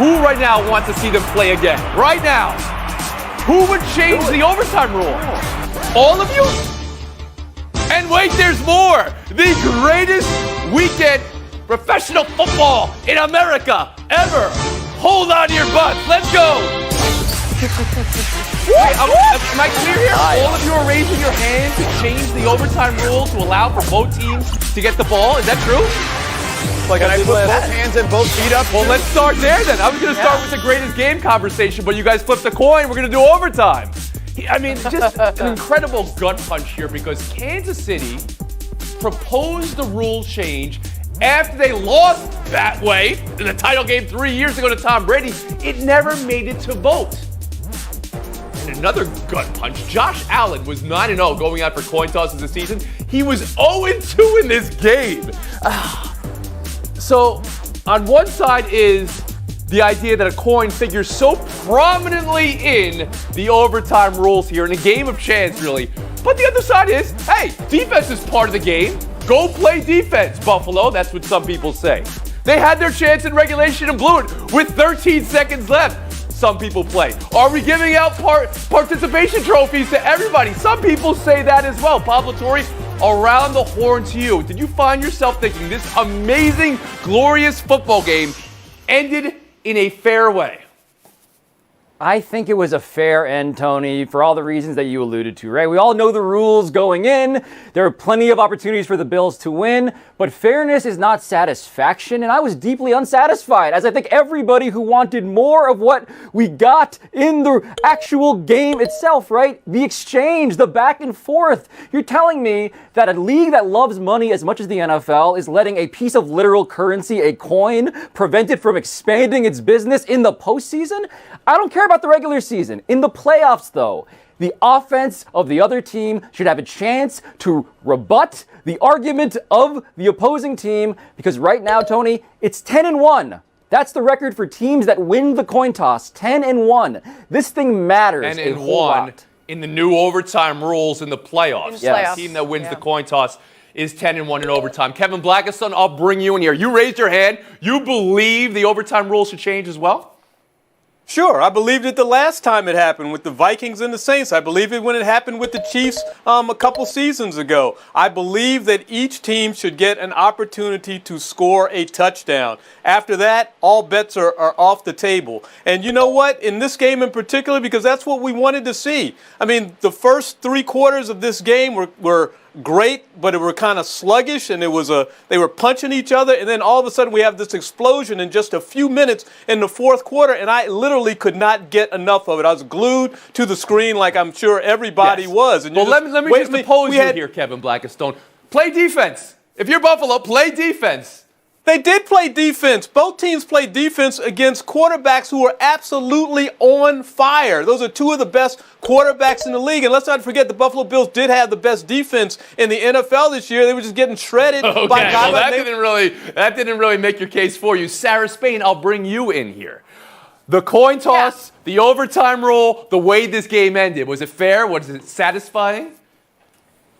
Who right now wants to see them play again? Right now. Who would change the overtime rule? All of you? And wait, there's more. The greatest weekend professional football in America ever. Hold on to your butts. Let's go. Wait, am I clear here? All of you are raising your hand to change the overtime rule to allow for both teams to get the ball. Is that true? Like, can I put both hands and both feet up? Well, let's start there then. I was going to start with the greatest game conversation, but you guys flipped a coin. We're going to do overtime. I mean, just an incredible gut punch here because Kansas City proposed the rule change after they lost that way in the title game 3 years ago to Tom Brady. It never made it to vote. And another gut punch. Josh Allen was 9-0 going out for coin tosses this season. He was 0-2 in this game. So, on one side is the idea that a coin figures so prominently in the overtime rules here, in a game of chance, really. But the other side is, hey, defense is part of the game. Go play defense, Buffalo. That's what some people say. They had their chance in regulation and blew it with 13 seconds left. Some people play. Are we giving out participation trophies to everybody? Some people say that as well. Pablo Torre, around the horn to you. Did you find yourself thinking this amazing, glorious football game ended in a fair way? I think it was a fair end, Tony, for all the reasons that you alluded to, right? We all know the rules going in. There are plenty of opportunities for the Bills to win, but fairness is not satisfaction, and I was deeply unsatisfied, as I think everybody who wanted more of what we got in the actual game itself, right? The exchange, the back and forth. You're telling me that a league that loves money as much as the NFL is letting a piece of literal currency, a coin, prevent it from expanding its business in the postseason? I don't care about the regular season. In the playoffs, though, the offense of the other team should have a chance to rebut the argument of the opposing team, because right now, Tony, it's 10-1. That's the record for teams that win the coin toss, 10-1. This thing matters a whole lot. In the new overtime rules in the playoffs. Yes. The team that wins the coin toss is 10-1 in overtime. Kevin Blackistone, I'll bring you in here. You raised your hand. You believe the overtime rules should change as well? Sure, I believed it the last time it happened with the Vikings and the Saints. I believe it when it happened with the Chiefs a couple seasons ago. I believe that each team should get an opportunity to score a touchdown. After that, all bets are off the table. And you know what? In this game in particular, because that's what we wanted to see. I mean, the first 3 quarters of this game were great, but it were kind of sluggish, and they were punching each other, and then all of a sudden we have this explosion in just a few minutes in the fourth quarter, and I literally could not get enough of it. I was glued to the screen like I'm sure everybody was. And well, let me just oppose you here, Kevin Blackistone. Play defense. If you're Buffalo, play defense. They did play defense. Both teams played defense against quarterbacks who were absolutely on fire. Those are 2 of the best quarterbacks in the league. And let's not forget, the Buffalo Bills did have the best defense in the NFL this year. They were just getting shredded by guys. Well, that didn't really make your case for you. Sarah Spain, I'll bring you in here. The coin toss, the overtime rule, the way this game ended. Was it fair? Was it satisfying?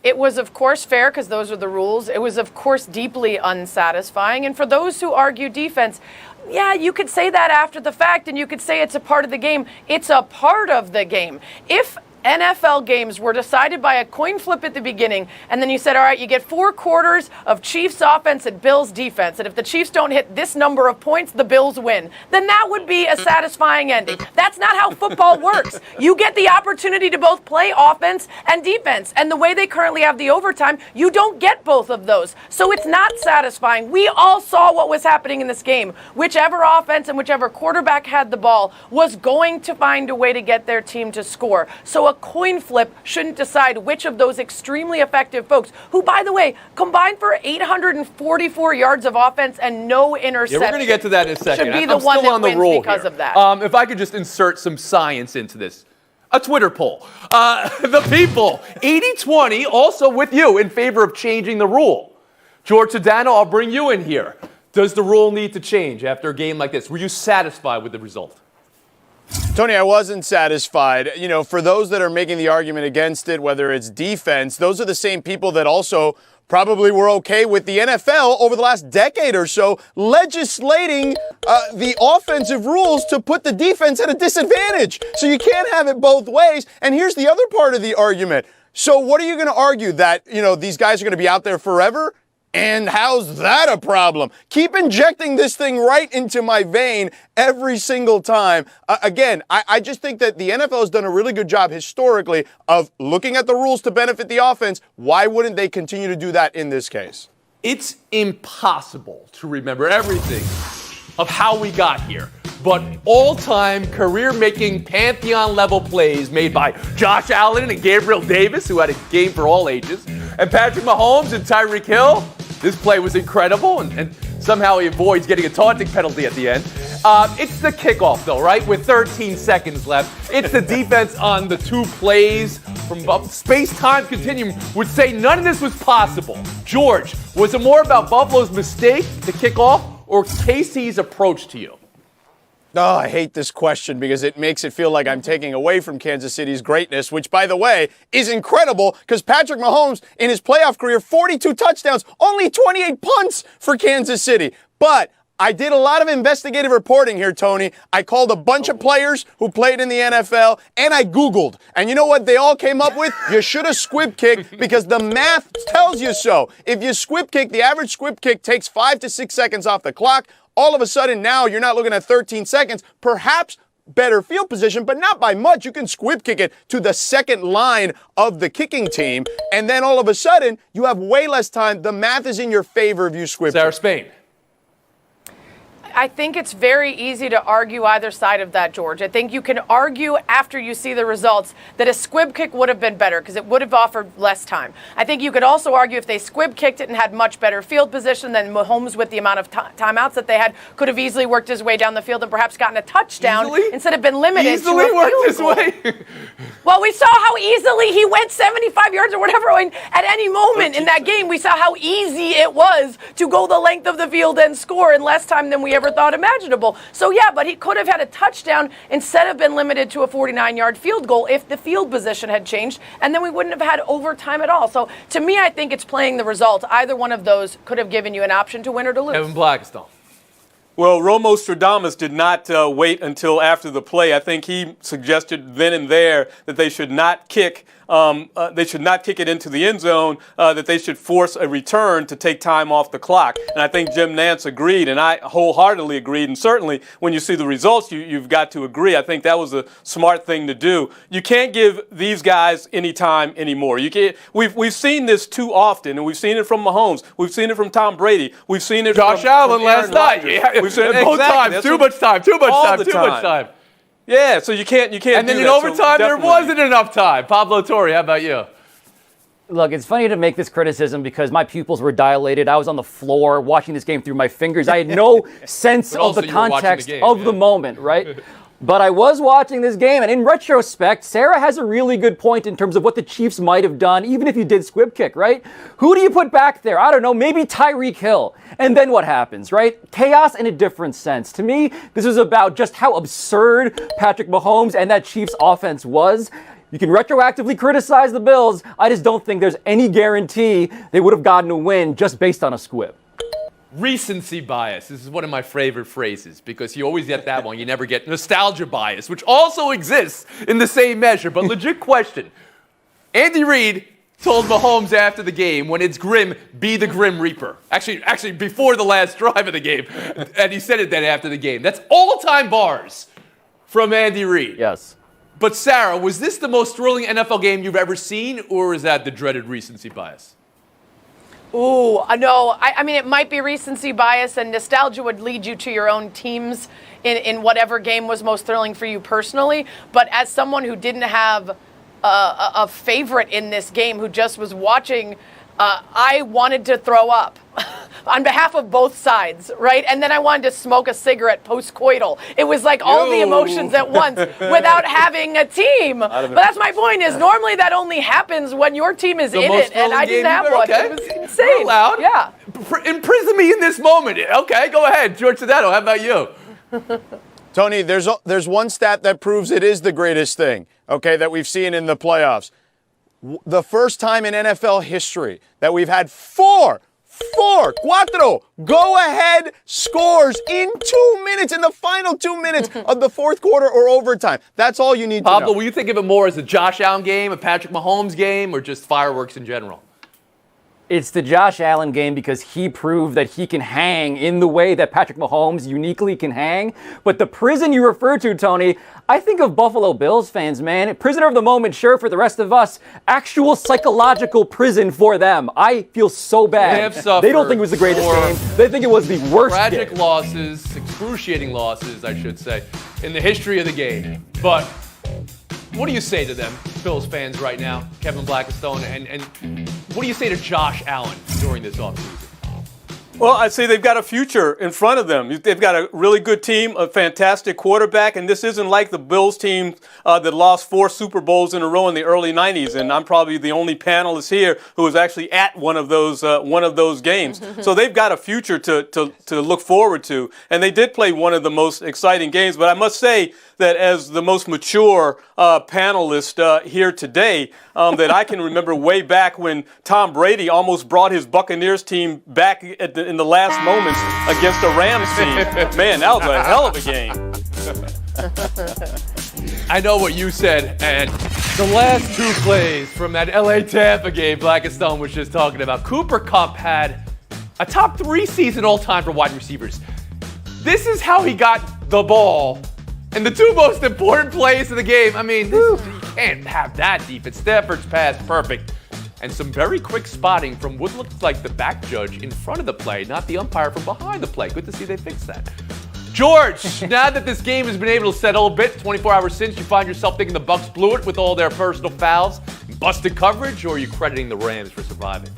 It was, of course, fair because those are the rules. It was, of course, deeply unsatisfying. And for those who argue defense, yeah, you could say that after the fact, and you could say it's a part of the game. It's a part of the game. If NFL games were decided by a coin flip at the beginning, and then you said, all right, you get 4 quarters of Chiefs offense and Bills defense, and if the Chiefs don't hit this number of points, the Bills win, then that would be a satisfying ending. That's not how football works. You get the opportunity to both play offense and defense, and the way they currently have the overtime, you don't get both of those. So it's not satisfying. We all saw what was happening in this game. Whichever offense and whichever quarterback had the ball was going to find a way to get their team to score. So a coin flip shouldn't decide which of those extremely effective folks, who, by the way, combined for 844 yards of offense and no interceptions. Yeah, we're going to get to that in a second. Should be the one that wins because of that. If I could just insert some science into this. A Twitter poll. The people, 80-20, also with you, in favor of changing the rule. George Sedano, I'll bring you in here. Does the rule need to change after a game like this? Were you satisfied with the result? Tony, I wasn't satisfied. You know, for those that are making the argument against it, whether it's defense, those are the same people that also probably were okay with the NFL over the last decade or so legislating the offensive rules to put the defense at a disadvantage. So you can't have it both ways. And here's the other part of the argument. So what are you going to argue, that, these guys are going to be out there forever? And how's that a problem? Keep injecting this thing right into my vein every single time. Again, I just think that the NFL has done a really good job historically of looking at the rules to benefit the offense. Why wouldn't they continue to do that in this case? It's impossible to remember everything of how we got here. But all-time career-making Pantheon-level plays made by Josh Allen and Gabriel Davis, who had a game for all ages, and Patrick Mahomes and Tyreek Hill. This play was incredible, and somehow he avoids getting a taunting penalty at the end. It's the kickoff, though, right? With 13 seconds left. It's the defense on the two plays from space-time continuum would say none of this was possible. George, was it more about Buffalo's mistake to kick off or Casey's approach to you? Oh, I hate this question because it makes it feel like I'm taking away from Kansas City's greatness, which, by the way, is incredible because Patrick Mahomes, in his playoff career, 42 touchdowns, only 28 punts for Kansas City. But I did a lot of investigative reporting here, Tony. I called a bunch of players who played in the NFL, and I Googled. And you know what they all came up with? You should have squib kicked because the math tells you so. If you squib kick, the average squib kick takes 5 to 6 seconds off the clock. All of a sudden now you're not looking at 13 seconds, perhaps better field position, but not by much. You can squib kick it to the second line of the kicking team, and then all of a sudden you have way less time. The math is in your favor if you squib Sarah kick. Spain. I think it's very easy to argue either side of that, George. I think you can argue after you see the results that a squib kick would have been better because it would have offered less time. I think you could also argue if they squib kicked it and had much better field position, then Mahomes, with the amount of timeouts that they had, could have easily worked his way down the field and perhaps gotten a touchdown instead of been limited Easily to a worked field his goal. way. Well, we saw how easily he went 75 yards or whatever. And at any moment in that game, we saw how easy it was to go the length of the field and score in less time than we ever thought imaginable. So, yeah, but he could have had a touchdown instead of been limited to a 49-yard field goal if the field position had changed, and then we wouldn't have had overtime at all. So, to me, I think it's playing the result. Either one of those could have given you an option to win or to lose. Evan Blackstone. Well, Romo Stradamus did not wait until after the play. I think he suggested then and there that they should not kick. They should not kick it into the end zone, that they should force a return to take time off the clock. And I think Jim Nantz agreed, and I wholeheartedly agreed. And certainly when you see the results, you've got to agree. I think that was a smart thing to do. You can't give these guys any time anymore. You can't. We've seen this too often, and we've seen it from Mahomes. We've seen it from Tom Brady. We've seen it Josh from Allen Aaron last night. Rodgers. Yeah. We've seen it Both exactly. times. Too much time. Too much All time. the Too much time. Yeah, so you can't. And then do in that. overtime, there Definitely. wasn't enough time. Pablo Torre, how about you? Look, it's funny to make this criticism because my pupils were dilated. I was on the floor watching this game through my fingers. I had no sense of also the you were watching the context game, of yeah. the moment, right? But I was watching this game, and in retrospect, Sarah has a really good point in terms of what the Chiefs might have done, even if you did squib kick, right? Who do you put back there? I don't know, maybe Tyreek Hill. And then what happens, right? Chaos in a different sense. To me, this was about just how absurd Patrick Mahomes and that Chiefs offense was. You can retroactively criticize the Bills. I just don't think there's any guarantee they would have gotten a win just based on a squib. Recency bias. This is one of my favorite phrases because you always get that one. You never get nostalgia bias, which also exists in the same measure. But legit question. Andy Reid told Mahomes after the game, when it's grim, be the Grim Reaper. Actually, before the last drive of the game. And he said it then after the game. That's all-time bars from Andy Reid. Yes. But Sarah, was this the most thrilling NFL game you've ever seen, or is that the dreaded recency bias? Ooh, no. I mean, it might be recency bias, and nostalgia would lead you to your own teams in whatever game was most thrilling for you personally. But as someone who didn't have a favorite in this game, who just was watching, I wanted to throw up on behalf of both sides, right? And then I wanted to smoke a cigarette post-coital. It was like all the emotions at once without having a team. But that's my point is normally that only happens when your team is in it, and I didn't have one. Okay. It was insane. You're allowed. Yeah. Imprison me in this moment. Okay, go ahead. George Sedano, how about you? Tony, there's one stat that proves it is the greatest thing, okay, that we've seen in the playoffs. the first time in NFL history that we've had cuatro go-ahead scores in 2 minutes, in the final 2 minutes of the fourth quarter or overtime. That's all you need to know. Pablo, will you think of it more as a Josh Allen game, a Patrick Mahomes game, or just fireworks in general? It's the Josh Allen game because he proved that he can hang in the way that Patrick Mahomes uniquely can hang. But the prison you refer to, Tony, I think of Buffalo Bills fans, man. Prisoner of the moment, sure, for the rest of us. Actual psychological prison for them. I feel so bad. They don't think it was the greatest game. They think it was the worst tragic game. losses, excruciating losses, I should say, in the history of the game. But what do you say to them, Bills fans, right now, Kevin Blackistone, and what do you say to Josh Allen during this offseason? Well, I'd say they've got a future in front of them. They've got a really good team, a fantastic quarterback, and this isn't like the Bills team that lost 4 Super Bowls in a row in the early 90s, and I'm probably the only panelist here who was actually at one of those games. So they've got a future to look forward to, and they did play one of the most exciting games. But I must say that as the most mature panelist here today, that I can remember way back when Tom Brady almost brought his Buccaneers team back in the last moments against the Rams team. Man, that was a hell of a game. I know what you said, and the last 2 plays from that LA Tampa game Blackistone was just talking about. Cooper Kupp had a top 3 season all time for wide receivers. This is how he got the ball. And the 2 most important plays of the game, I mean, you can't have that defense. Stafford's pass, perfect. And some very quick spotting from what looked like the back judge in front of the play, not the umpire from behind the play. Good to see they fixed that. George, now that this game has been able to settle a bit, 24 hours since, you find yourself thinking the Bucs blew it with all their personal fouls, busted coverage, or are you crediting the Rams for surviving?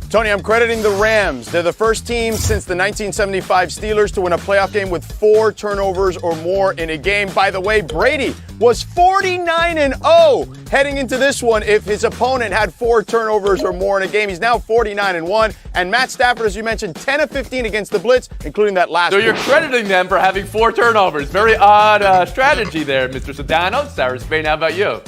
Tony, I'm crediting the Rams. They're the first team since the 1975 Steelers to win a playoff game with 4 turnovers or more in a game. By the way, Brady was 49-0 heading into this one if his opponent had 4 turnovers or more in a game. He's now 49-1. And Matt Stafford, as you mentioned, 10 of 15 against the blitz, including that last one. So you're crediting them for having 4 turnovers. Very odd strategy there, Mr. Sedano. Sarah Spain, how about you?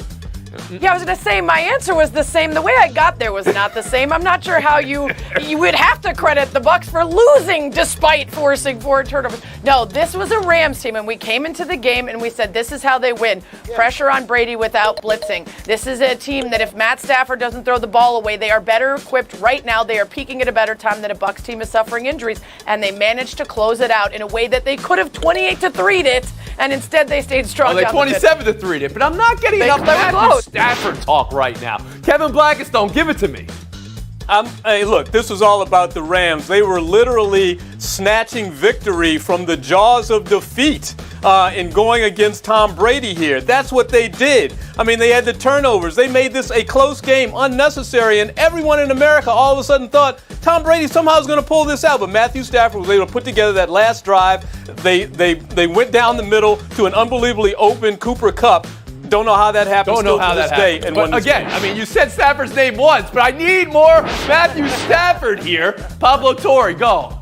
Yeah, I was going to say my answer was the same. The way I got there was not the same. I'm not sure how you would have to credit the Bucs for losing despite forcing 4 turnovers. No, this was a Rams team, and we came into the game and we said this is how they win. Pressure on Brady without blitzing. This is a team that if Matt Stafford doesn't throw the ball away, they are better equipped right now. They are peaking at a better time than a Bucs team is suffering injuries, and they managed to close it out in a way that they could have 28-3'd it, and instead they stayed strong. They 27-3'd it, but I'm not getting enough Matthew Stafford talk right now. Kevin Blackistone, give it to me. Hey, look, this was all about the Rams. They were literally snatching victory from the jaws of defeat in going against Tom Brady here. That's what they did. I mean, they had the turnovers. They made this a close game, unnecessary, and everyone in America all of a sudden thought Tom Brady somehow is going to pull this out. But Matthew Stafford was able to put together that last drive. They went down the middle to an unbelievably open Cooper Kupp. Don't know how that happened. Don't know how that happened. But again, I mean, you said Stafford's name once, but I need more Matthew Stafford here. Pablo Torre, go.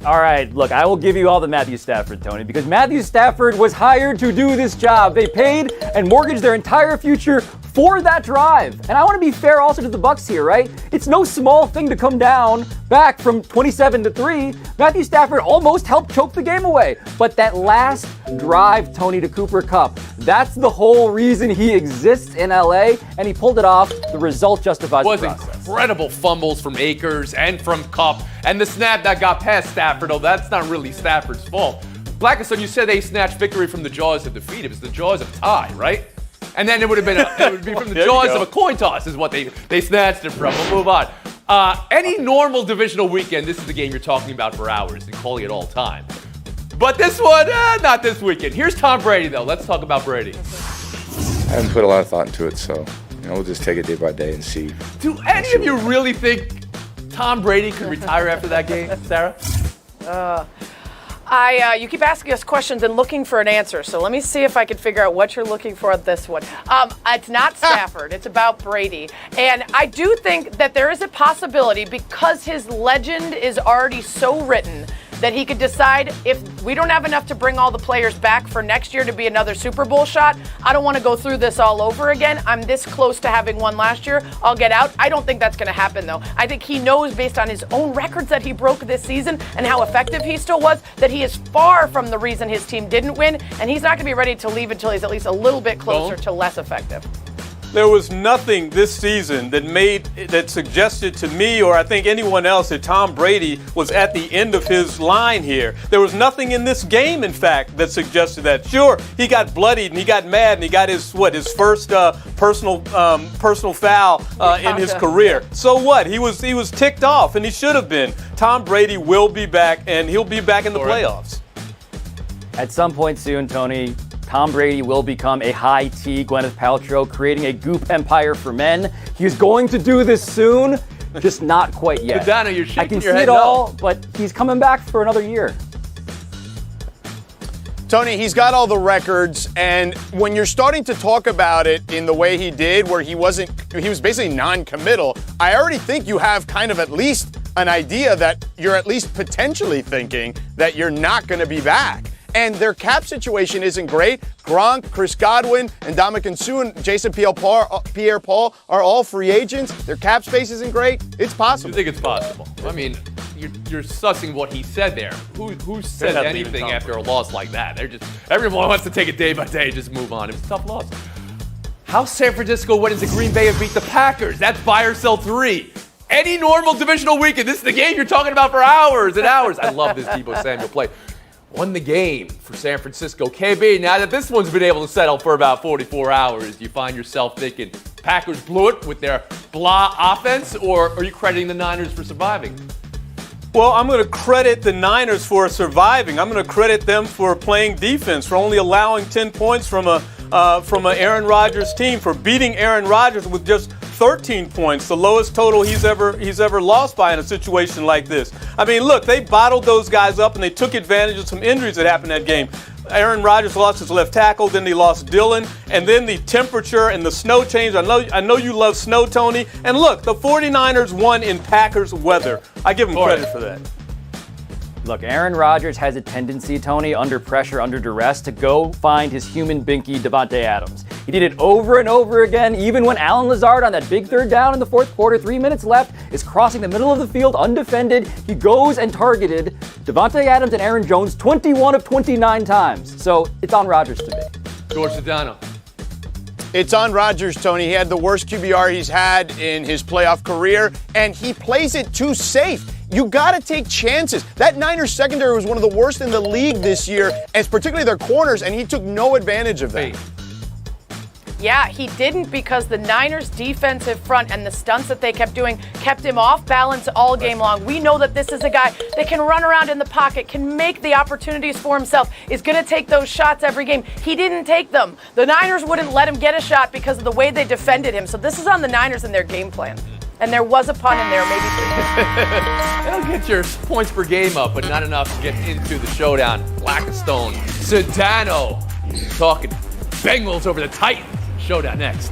All right, look, I will give you all the Matthew Stafford, Tony, because Matthew Stafford was hired to do this job. They paid and mortgaged their entire future for that drive. And I want to be fair also to the Bucs here, right? It's no small thing to come down back from 27-3. Matthew Stafford almost helped choke the game away. But that last drive, Tony, to Cooper Kupp, that's the whole reason he exists in LA, and he pulled it off. The result justifies the process. Incredible fumbles from Akers and from Kupp, and the snap that got past Stafford, oh, that's not really Stafford's fault. Blackistone, you said they snatched victory from the jaws of defeat. It was the jaws of tie, right? And then it would be from the jaws of a coin toss is what they snatched it from. We'll move on. Any normal divisional weekend, this is the game you're talking about for hours and calling it all time. But this one, not this weekend. Here's Tom Brady, though. Let's talk about Brady. I haven't put a lot of thought into it, so we'll just take it day by day and see. Do any of you really think Tom Brady could retire after that game, Sarah? You keep asking us questions and looking for an answer, so let me see if I can figure out what you're looking for at this one. It's not Stafford, it's about Brady. And I do think that there is a possibility, because his legend is already so written, that he could decide if we don't have enough to bring all the players back for next year to be another Super Bowl shot. I don't want to go through this all over again. I'm this close to having one last year. I'll get out. I don't think that's going to happen, though. I think he knows, based on his own records that he broke this season and how effective he still was, that he is far from the reason his team didn't win, and he's not going to be ready to leave until he's at least a little bit closer to less effective. There was nothing this season that suggested to me, or I think anyone else, that Tom Brady was at the end of his line here. There was nothing in this game, in fact, that suggested that. Sure, he got bloodied and he got mad and he got his first personal foul in his career. So what? He was ticked off, and he should have been. Tom Brady will be back, and he'll be back in the playoffs. At some point soon, Tony, Tom Brady will become a high T Gwyneth Paltrow, creating a goop empire for men. He's going to do this soon, just not quite yet. Donna, you're shaking I can your see head it all, but he's coming back for another year. Tony, he's got all the records, and when you're starting to talk about it in the way he did, where he was basically non-committal, I already think you have kind of at least an idea that you're at least potentially thinking that you're not going to be back. And their cap situation isn't great. Gronk, Chris Godwin, and Ndamukong Suh and Jason Pierre-Paul are all free agents. Their cap space isn't great. It's possible. You think it's possible? I mean, you're sussing what he said there. Who said anything after a loss like that? Everyone wants to take it day by day, just move on. It was a tough loss. How San Francisco went into Green Bay and beat the Packers? That's buy or sell 3. Any normal divisional weekend, this is the game you're talking about for hours and hours. I love this Deebo Samuel play. Won the game for San Francisco. KB, now that this one's been able to settle for about 44 hours, you find yourself thinking Packers blew it with their blah offense, or are you crediting the Niners for surviving? Well, I'm going to credit the Niners for surviving. I'm going to credit them for playing defense, for only allowing 10 points from an Aaron Rodgers team, for beating Aaron Rodgers with just 13 points, the lowest total he's ever lost by in a situation like this. I mean, look, they bottled those guys up and they took advantage of some injuries that happened that game. Aaron Rodgers lost his left tackle, then they lost Dillon, and then the temperature and the snow change. I know you love snow, Tony. And look, the 49ers won in Packers weather. I give them credit for that. Look, Aaron Rodgers has a tendency, Tony, under pressure, under duress, to go find his human binky, Davante Adams. He did it over and over again, even when Allen Lazard on that big third down in the fourth quarter, 3 minutes left, is crossing the middle of the field undefended. He goes and targeted Davante Adams and Aaron Jones 21 of 29 times. So it's on Rodgers to me. George Sedano. It's on Rodgers, Tony. He had the worst QBR he's had in his playoff career, and he plays it too safe. You got to take chances. That Niners secondary was one of the worst in the league this year, and it's particularly their corners, and he took no advantage of that. Yeah, he didn't, because the Niners' defensive front and the stunts that they kept doing kept him off balance all game long. We know that this is a guy that can run around in the pocket, can make the opportunities for himself, is going to take those shots every game. He didn't take them. The Niners wouldn't let him get a shot because of the way they defended him. So this is on the Niners and their game plan. And there was a pun in there, maybe 3. That'll get your points per game up, but not enough to get into the showdown. Blackstone, Sedano, talking Bengals over the Titans. Showdown next.